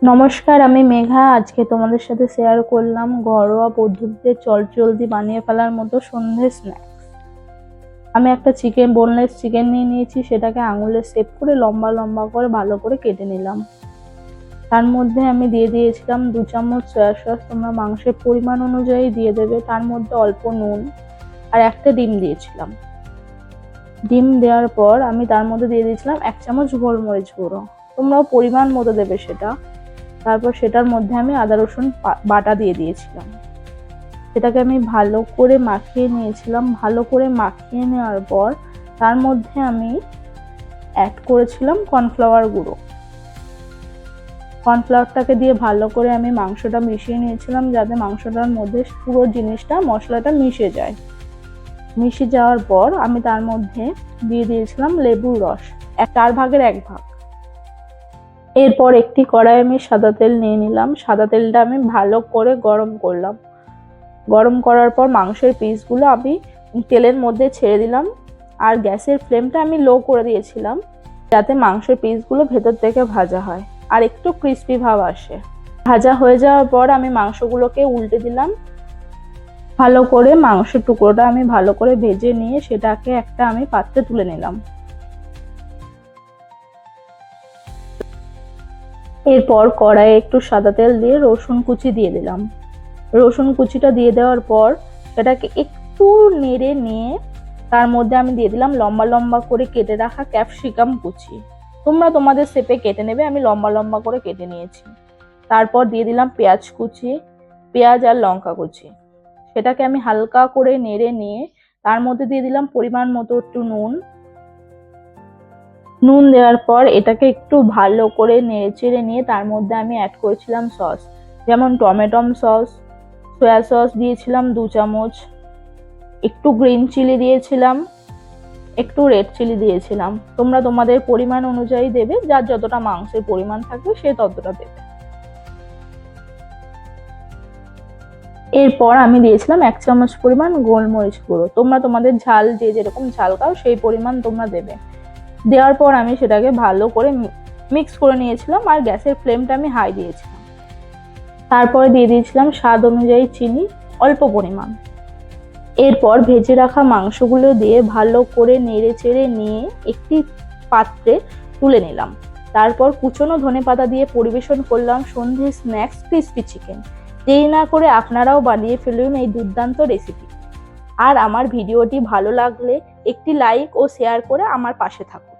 নমস্কার, আমি মেঘা। আজকে তোমাদের সাথে শেয়ার করলাম ঘরোয়া পদ্ধতিতে চটজলদি বানিয়ে ফেলার মতো সন্ধ্যে স্ন্যাক্স। আমি একটা বোনলেস চিকেন নিয়ে নিয়েছি। সেটাকে আঙুলের শেপ করে লম্বা লম্বা করে ভালো করে কেটে নিলাম। তার মধ্যে আমি দিয়ে দিয়েছিলাম 2 চামচ সয়া সস। তোমরা মাংসের পরিমাণ অনুযায়ী দিয়ে দেবে। তার মধ্যে অল্প নুন আর একটা ডিম দিয়েছিলাম। ডিম দেওয়ার পর আমি তার মধ্যে দিয়ে দিয়েছিলাম 1 চামচ গোলমরিচ গুঁড়ো। তোমরাও পরিমাণ মতো দেবে সেটা। তারপর সেটার মধ্যে আমি আদা রসুন বাটা দিয়ে দিয়েছিলাম। সেটাকে আমি ভালো করে মাখিয়ে নিয়েছিলাম। ভালো করে মাখিয়ে নেওয়ার পর তার মধ্যে আমি অ্যাড করেছিলাম কর্নফ্লাওয়ার গুঁড়ো। কর্নফ্লাওয়ারটাকে দিয়ে ভালো করে আমি মাংসটা মিশিয়ে নিয়েছিলাম, যাতে মাংসটার মধ্যে পুরো জিনিসটা মশলাটা মিশে যায়। মিশে যাওয়ার পর আমি তার মধ্যে দিয়ে দিয়েছিলাম লেবুর রস, 4 ভাগের 1 ভাগ। এরপর একটি কড়াই আমি সাদা তেল নিয়ে নিলাম। সাদা তেলটা আমি ভালো করে গরম করলাম। গরম করার পর মাংসের পিসগুলো আমি তেলের মধ্যে ছেড়ে দিলাম। আর গ্যাসের ফ্লেমটা আমি লো করে দিয়েছিলাম, যাতে মাংসের পিসগুলো ভেতর থেকে ভাজা হয় আর একটু ক্রিস্পি ভাব আসে। ভাজা হয়ে যাওয়ার পর আমি মাংসগুলোকে উল্টে দিলাম। ভালো করে মাংসের টুকরোটা আমি ভালো করে ভেজে নিয়ে সেটাকে একটা আমি পাত্রে তুলে নিলাম। এরপর কড়াইয়ে একটু সাদা তেল দিয়ে রসুন কুচি দিয়ে দিলাম। রসুন কুচিটা দিয়ে দেওয়ার পর সেটাকে একটু নেড়ে নিয়ে তার মধ্যে আমি দিয়ে দিলাম লম্বা লম্বা করে কেটে রাখা ক্যাপসিকাম কুচি। তোমরা তোমাদের শেপে কেটে নেবে, আমি লম্বা লম্বা করে কেটে নিয়েছি। তারপর দিয়ে দিলাম পেঁয়াজ কুচি, পেঁয়াজ আর লঙ্কা কুচি। সেটাকে আমি হালকা করে নেড়ে নিয়ে তার মধ্যে দিয়ে দিলাম পরিমাণ মতো একটু নুন দেওয়ার পর এটাকে একটু ভালো করে নেড়েচেড়ে নিয়ে তার মধ্যে আমি অ্যাড করেছিলাম সস, যেমন টমেটো সস, সয়া সস দিয়েছিলাম 2 চামচ, একটু গ্রিন চিলি দিয়েছিলাম, একটু রেড চিলি দিয়েছিলাম। তোমরা তোমাদের পরিমাণ অনুযায়ী দেবে, যার যতটা মাংসের পরিমাণ থাকবে সে ততটা দেবে। এরপর আমি দিয়েছিলাম 1 চামচ পরিমাণ গোলমরিচ গুঁড়ো। তোমরা তোমাদের ঝাল যে যেরকম ঝাল খাও সেই পরিমাণ তোমরা দেবে। দেওয়ার পর আমি সেটাকে ভালো করে মিক্স করে নিয়েছিলাম আর গ্যাসের ফ্লেমটা আমি হাই দিয়েছিলাম। তারপরে দিয়ে দিয়েছিলাম স্বাদ অনুযায়ী চিনি, অল্প পরিমাণ। এরপর ভেজে রাখা মাংসগুলো দিয়ে ভালো করে নেড়ে চেড়ে নিয়ে একটি পাত্রে তুলে নিলাম। তারপর কুচনো ধনেপাতা দিয়ে পরিবেশন করলাম সন্ধ্যে স্ন্যাক্স ক্রিস্পি চিকেন। দেরি না করে আপনারাও বানিয়ে ফেলুন এই দুর্দান্ত রেসিপি। আর আমার ভিডিওটি ভালো লাগলে একটি লাইক ও শেয়ার করে আমার পাশে থাকুন।